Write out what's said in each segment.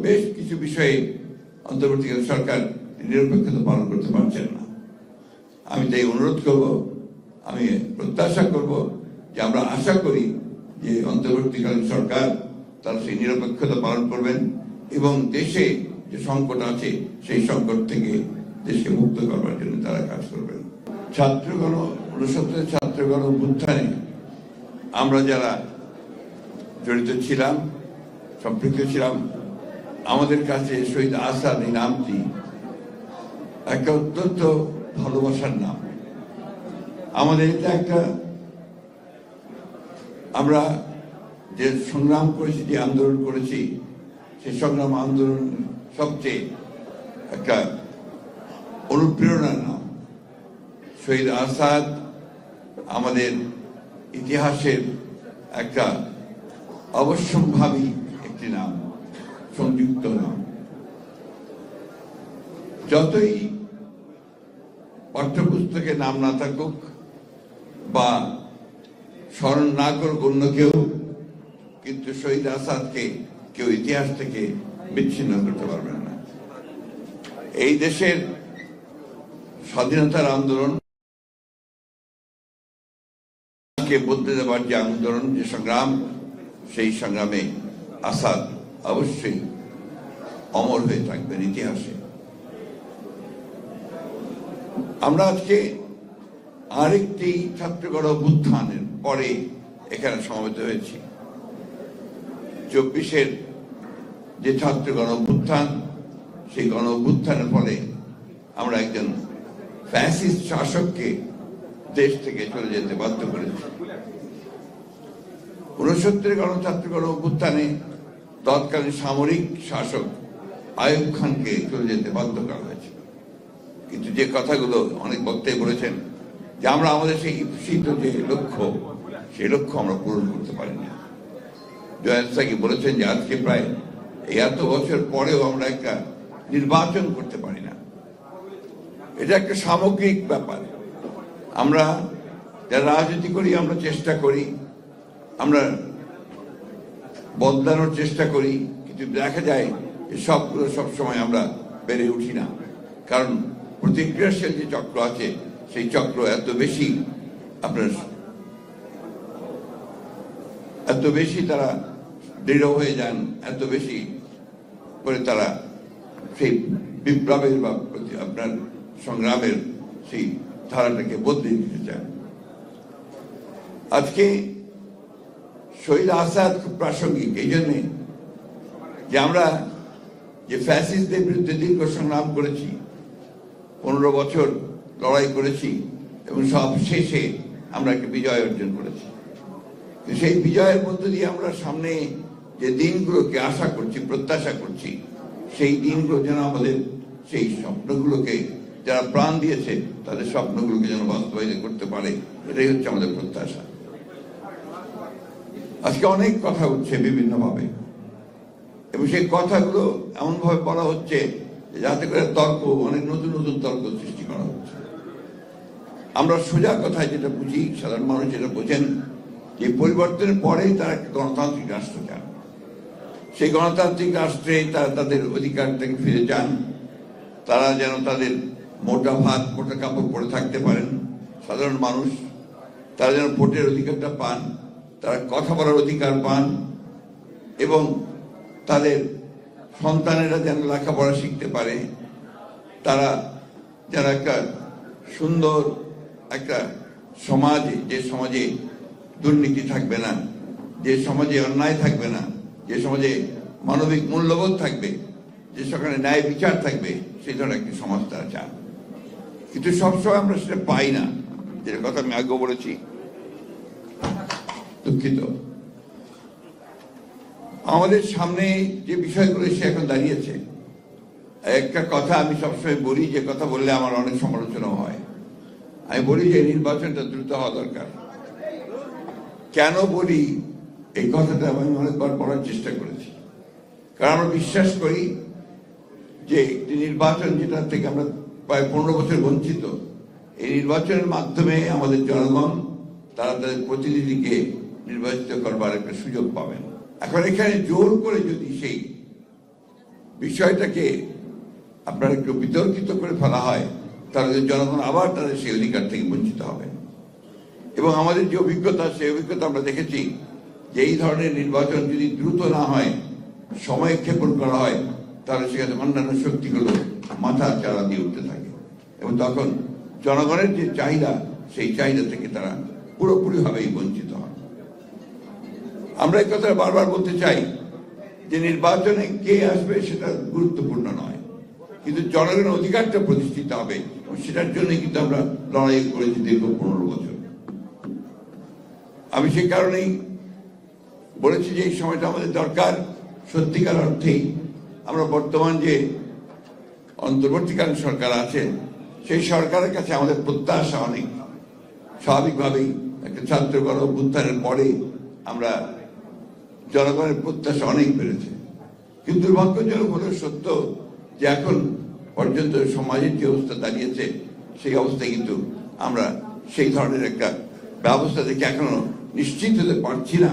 বেশ কিছু বিষয়ে অন্তর্বর্তীকালীন সরকার নিরপেক্ষতা পালন করতে পারছেন না। আমি তাই অনুরোধ করব, আমি প্রত্যাশা করব যে আমরা আশা করি যে অন্তর্বর্তীকালীন সরকার তারা সেই নিরপেক্ষতা পালন করবেন এবং দেশে যে সংকট আছে সেই সংকট থেকে দেশকে মুক্ত করবার জন্য তারা কাজ করবেন। ছাত্রগণ 69 ছাত্রগণ অভ্যুত্থানে আমরা যারা জড়িত ছিলাম, সম্পৃক্ত ছিলাম, আমাদের কাছে শহীদ আসাদ এই নামটি একটা অত্যন্ত ভালোবাসার নাম। আমাদের এটা একটা, আমরা যে সংগ্রাম করেছি, যে আন্দোলন করেছি, সেই সংগ্রাম আন্দোলন সবচেয়ে একটা অনুপ্রেরণার নাম। শহীদ আসাদ আমাদের ইতিহাসের একটা অবশ্যম্ভাবী একটি নাম, সংযুক্ত নাম। যতই পাঠ্যপুস্তকে নাম না থাকুক বা স্মরণ না করুক অন্য কেউ, কিন্তু শহীদ আসাদকে কেউ ইতিহাস থেকে বিচ্ছিন্ন করতে পারবেন না। এই দেশের স্বাধীনতার আন্দোলন বদলে দেওয়ার যে আন্দোলন, যে সংগ্রাম, সেই সংগ্রামে আসাদ অবশ্যই অমর হয়ে থাকবেন ইতিহাসে। আমরা আজকে আরেকটি ছাত্রগণ অভ্যুত্থানের পরে এখানে সমবেত হয়েছি। 24-এর যে ছাত্রগণ অভ্যুত্থান, সেই গণ অভ্যুত্থানের ফলে আমরা একজন ফ্যাসিস্ট শাসককে দেশ থেকে চলে যেতে বাধ্য করেছি। 69 গণছাত্রগণ অভ্যুত্থানে তৎকালীন সামরিক শাসক আইয়ুব খানকে চলে যেতে বাধ্য করা হয়েছে। কিন্তু যে কথাগুলো অনেক বক্তাই বলেছেন যে আমরা আমাদের সেই ইপ্সিত যে লক্ষ্য, সেই লক্ষ্য আমরা পূরণ করতে পারিনি। জয়েন্ট সাকি বলেছেন যে আজকে প্রায় এত বছর পরেও আমরা একটা নির্বাচন করতে পারি না। এটা একটা সামগ্রিক ব্যাপার। আমরা যারা রাজনীতি করি, আমরা চেষ্টা করি, আমরা বদলানোর চেষ্টা করি, কিন্তু দেখা যায় যে সবগুলো সবসময় আমরা বেড়ে উঠি না। কারণ প্রতিক্রিয়াশীল যে চক্র আছে, সেই চক্র এত বেশি তারা দৃঢ় হয়ে যান, এত বেশি করে তারা সেই বিপ্লবের বা আপনার সংগ্রামের সেই ধারাটাকে বদলে দিতে চান। আজকে শহীদ আসাদ খুব প্রাসঙ্গিক এই জন্যে যে আমরা যে ফ্যাসিস্টদের বিরুদ্ধে দীর্ঘ সংগ্রাম করেছি, 15 বছর লড়াই করেছি এবং সব শেষে আমরা একটা বিজয় অর্জন করেছি। সেই বিজয়ের মধ্য দিয়ে আমরা সামনে যে দিনগুলোকে আশা করছি, প্রত্যাশা করছি, সেই দিনগুলো যেন আমাদের সেই স্বপ্নগুলোকে যারা প্রাণ দিয়েছে তাদের স্বপ্নগুলোকে যেন বাস্তবায়িত করতে পারে, এটাই হচ্ছে আমাদের প্রত্যাশা। আজকে অনেক কথা উঠছে বিভিন্নভাবে এবং সেই কথাগুলো এমনভাবে বলা হচ্ছে যাতে করে তর্ক, অনেক নতুন নতুন তর্ক সৃষ্টি করা হচ্ছে। আমরা সোজা কথায় যেটা বুঝি, সাধারণ মানুষ যেটা বোঝেন, যে পরিবর্তনের পরেই তারা একটা গণতান্ত্রিক রাষ্ট্র চান। সেই গণতান্ত্রিক রাষ্ট্রে তারা তাদের অধিকার থেকে ফিরে যান। তারা যেন তাদের মোটা ভাত, মোটা কাপড় পরে থাকতে পারেন সাধারণ মানুষ। তারা যেন ভোটের অধিকারটা পান, তারা কথা বলার অধিকার পান এবং তাদের সন্তানেরা যেন লেখাপড়া শিখতে পারে। তারা যেন একটা সুন্দর একটা সমাজে, যে সমাজে দুর্নীতি থাকবে না, যে সমাজে অন্যায় থাকবে না, যে সমাজে মানবিক মূল্যবোধ থাকবে, যে সেখানে ন্যায় বিচার থাকবে, সেই ধরনের একটি সমাজ তারা চান। কিন্তু সবসময় আমরা সেটা পাই না, যেটা কথা আমি আগেও বলেছি, দুঃখিত। আমাদের সামনে যে বিষয়গুলো সে এখন দাঁড়িয়েছে, একটা কথা আমি সবসময় বলি, যে কথা বললে আমার অনেক সমালোচনা হয়। আমি বলি যে নির্বাচনটা দ্রুত হওয়া দরকার। কেন বলি এই কথাটা আমি অনেকবার বলার চেষ্টা করেছি, কারণ আমরা বিশ্বাস করি যে নির্বাচন, যেটা থেকে আমরা প্রায় 15 বছর বঞ্চিত, এই নির্বাচনের মাধ্যমে আমাদের জনগণ তারা তাদের প্রতিনিধিকে নির্বাচিত করবার একটা সুযোগ পাবেন। এখন এখানে জোর করে যদি সেই বিষয়টাকে আপনার একটু বিতর্কিত করে ফেলা হয়, তাহলে জনগণ আবার তাদের সেই অধিকার থেকে বঞ্চিত হবে। এবং আমাদের যে অভিজ্ঞতা, সেই অভিজ্ঞতা আমরা দেখেছি যে এই ধরনের নির্বাচন যদি দ্রুত না হয়, সময় ক্ষেপণ করা হয়, তাহলে সেখানে অন্যান্য শক্তিগুলো মাথা চারা দিয়ে উঠতে থাকে এবং তখন জনগণের যে চাহিদা, সেই চাহিদা থেকে তারা পুরোপুরিভাবেই বঞ্চিত হয়। আমরা এই কথা বারবার বলতে চাই যে নির্বাচনে কে আসবে সেটা গুরুত্বপূর্ণ নয়, কিন্তু জনগণের অধিকারটা প্রতিষ্ঠিত হবে, সেটার জন্য কিন্তু আমরা লড়াই করেছি দীর্ঘ 15 বছর। আমি সেই কারণেই বলেছি যে এই সময়টা আমাদের দরকার। সত্যিকার অর্থেই আমরা বর্তমান যে অন্তর্বর্তীকালীন সরকার আছে, সেই সরকারের কাছে আমাদের প্রত্যাশা অনেক। স্বাভাবিকভাবেই একটা ছাত্র গণ অভ্যুত্থানের পরে আমরা জনগণের প্রত্যাশা অনেক বেড়েছে, কিন্তু দুর্ভাগ্যজনক হলেও সত্য যে এখন পর্যন্ত সমাজের যে অবস্থা দাঁড়িয়েছে, সেই অবস্থায় কিন্তু আমরা সেই ধরনের একটা ব্যবস্থা থেকে এখনো নিশ্চিত হতে পারছি না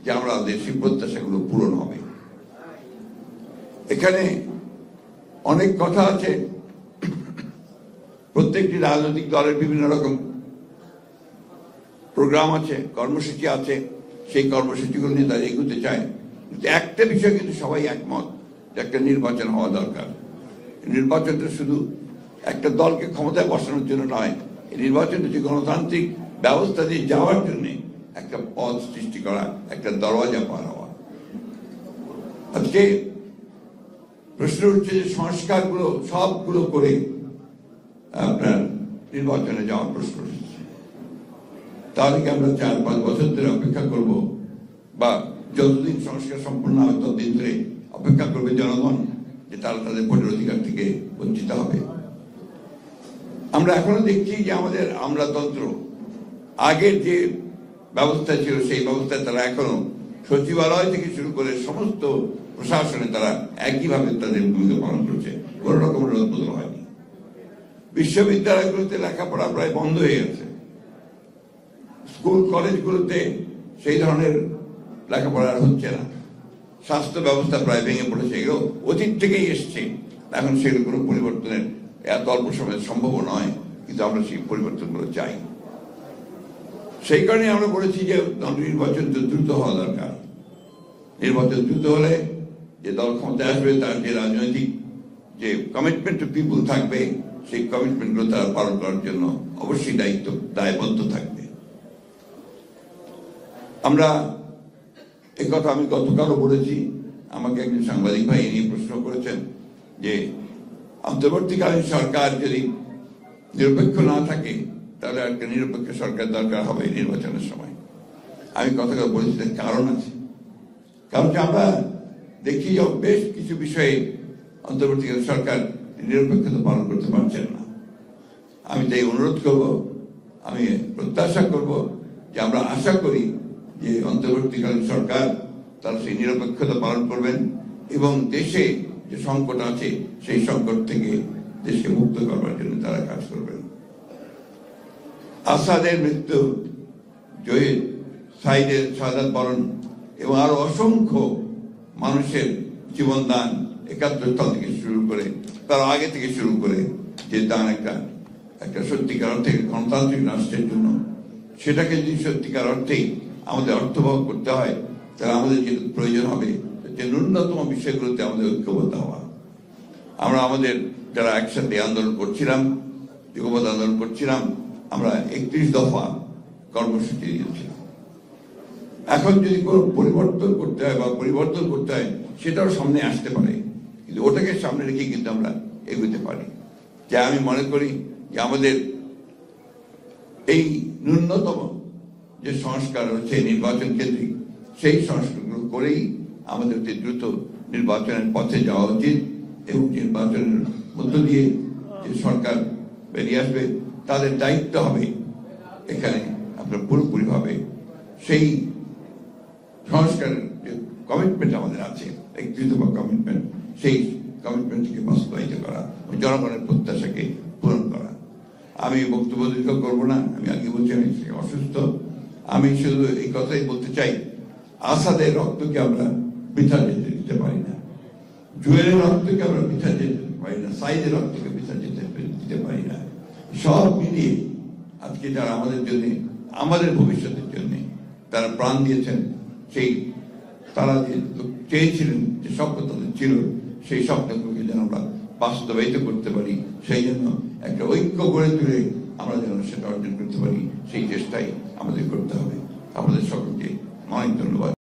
যে আমরা দেশের প্রত্যাশাগুলো পূরণ হবে। এখানে অনেক কথা আছে, প্রত্যেকটি রাজনৈতিক দলের বিভিন্ন রকম প্রোগ্রাম আছে, কর্মসূচি আছে, সেই কর্মসূচিগুলো নিয়ে তারা এগোতে চায়। কিন্তু একটা বিষয় কিন্তু সবাই একমত যে একটা নির্বাচন হওয়া দরকার। নির্বাচনটা শুধু একটা দলকে ক্ষমতায় বসানোর জন্য নয়, এই নির্বাচনটা যে গণতান্ত্রিক ব্যবস্থা দিয়ে যাওয়ার জন্য একটা পথ সৃষ্টি করা, একটা দরওয়াজা পার হওয়া। আজকে প্রশ্ন উঠছে যে সংস্কারগুলো সবগুলো করে আপনার নির্বাচনে যাওয়ার প্রশ্ন উঠছে, তাহলে কি আমরা 4-5 বছর ধরে অপেক্ষা করব, বা যতদিন সংস্কার সম্পূর্ণ হবে ততদিন ধরে অপেক্ষা করবে জনগণ যে তারা তাদের ভোটের অধিকার থেকে বঞ্চিত হবে? আমরা এখনো দেখছি যে আমাদের আমলাতন্ত্র আগের যে ব্যবস্থা ছিল সেই ব্যবস্থায় তারা এখনো সচিবালয় থেকে শুরু করে সমস্ত প্রশাসনে তারা একইভাবে তাদের ভূমিকা পালন করছে, কোন রকম রদবদল হয়নি। বিশ্ববিদ্যালয়গুলোতে লেখাপড়া প্রায় বন্ধ হয়ে গেছে, স্কুল কলেজগুলোতে সেই ধরনের লেখাপড়া হচ্ছে না, স্বাস্থ্য ব্যবস্থা প্রায় ভেঙে পড়েছে। এগুলো অতীত থেকেই এসছে, এখন সেগুলো কোনো পরিবর্তনের এত অল্প সময়ে সম্ভব নয়, কিন্তু আমরা সেই পরিবর্তনগুলো চাই। সেই কারণে আমরা বলেছি যে নির্বাচন দ্রুত হওয়া দরকার। নির্বাচন দ্রুত হলে যে দল ক্ষমতায় আসবে তার যে রাজনৈতিক যে কমিটমেন্ট টু পিপুল থাকবে, সেই কমিটমেন্টগুলো তারা পালন করার জন্য অবশ্যই দায়বদ্ধ থাকবে। আমরা এই কথা আমি গতকালও বলেছি, আমাকে একজন সাংবাদিক ভাই নিয়ে প্রশ্ন করেছেন যে অন্তর্বর্তীকালীন সরকার যদি নিরপেক্ষ না থাকে তাহলে একটা নিরপেক্ষ সরকার দরকার হবে নির্বাচনের সময়। আমি কথাটা বলেছি, কারণ আছে। কারণ আমরা দেখি যে বেশ কিছু বিষয়ে অন্তর্বর্তীকালীন সরকার নিরপেক্ষতা পালন করতে পারছেন না। আমি তাই অনুরোধ করব, আমি প্রত্যাশা করব যে আমরা আশা করি যে অন্তর্বর্তীকালীন সরকার তারা সেই নিরপেক্ষতা পালন করবেন এবং দেশে যে সংকট আছে সেই সংকট থেকে দেশকে মুক্ত করবার জন্য তারা কাজ করবেন। আসাদের মৃত্যু, জহির সাইদের শাহাদাত বরণ এবং আরো অসংখ্য মানুষের জীবনদান 71 সাল থেকে শুরু করে, তার আগে থেকে শুরু করে যে দান একটা সত্যিকার অর্থে গণতান্ত্রিক রাষ্ট্রের জন্য, সেটাকে যদি সত্যিকার অর্থেই আমাদের অর্থবহ করতে হয়, তাহলে আমাদের যেটা প্রয়োজন হবে যে ন্যূনতম বিষয়গুলোতে আমাদের ঐক্যবদ্ধ হওয়া। আমরা আমাদের যারা একসাথে আন্দোলন করছিলাম, যুগপৎ আন্দোলন করছিলাম, আমরা 31 দফা কর্মসূচি দিয়েছিলাম। এখন যদি কোনো পরিবর্তন করতে হয় বা পরিবর্তন করতে হয়, সেটাও সামনে আসতে পারে, কিন্তু ওটাকে সামনে রেখে কিন্তু আমরা এগোতে পারি। যে আমি মনে করি যে আমাদের এই ন্যূনতম যে সংস্কার হচ্ছে নির্বাচন কেন্দ্রিক, সেই সংস্কারগুলো করেই আমাদের দ্রুত নির্বাচনের পথে যাওয়া উচিত এবং নির্বাচনের মধ্য দিয়ে যে সরকার বেরিয়ে আসবে তাদের দায়িত্ব হবে এখানে আপনার পুরোপুরিভাবে সেই সংস্কারের যে কমিটমেন্ট আমাদের আছে, 31 দফা কমিটমেন্ট, সেই কমিটমেন্টকে বাস্তবায়িত করা, জনগণের প্রত্যাশাকে পূরণ করা। আমি বক্তব্য দীর্ঘ করবো না, আমি আগে বলছি আমি অসুস্থ। আমি শুধু এই কথাই বলতে চাই, আসাদের রক্তকে আমরা বৃথা যেতে দিতে পারি না। জুয়েলের রক্তকে আমরা পিছা যেতে পারি না, সাইজের রক্তকে পিছা দিতে পারি না। সব মিলিয়ে আজকে যারা আমাদের জন্য, আমাদের ভবিষ্যতের জন্য তারা প্রাণ দিয়েছেন, সেই তারা যে চেয়েছিলেন, যে স্বপ্ন তাদের ছিল, সেই স্বপ্নগুলোকে যেন আমরা বাস্তবায়িত করতে পারি, সেই জন্য একটা ঐক্য গড়ে তুলে আমরা যেন সেটা অর্জন করতে পারি, সেই চেষ্টাই আমাদের করতে হবে। আমাদের সকলকে অনেক ধন্যবাদ।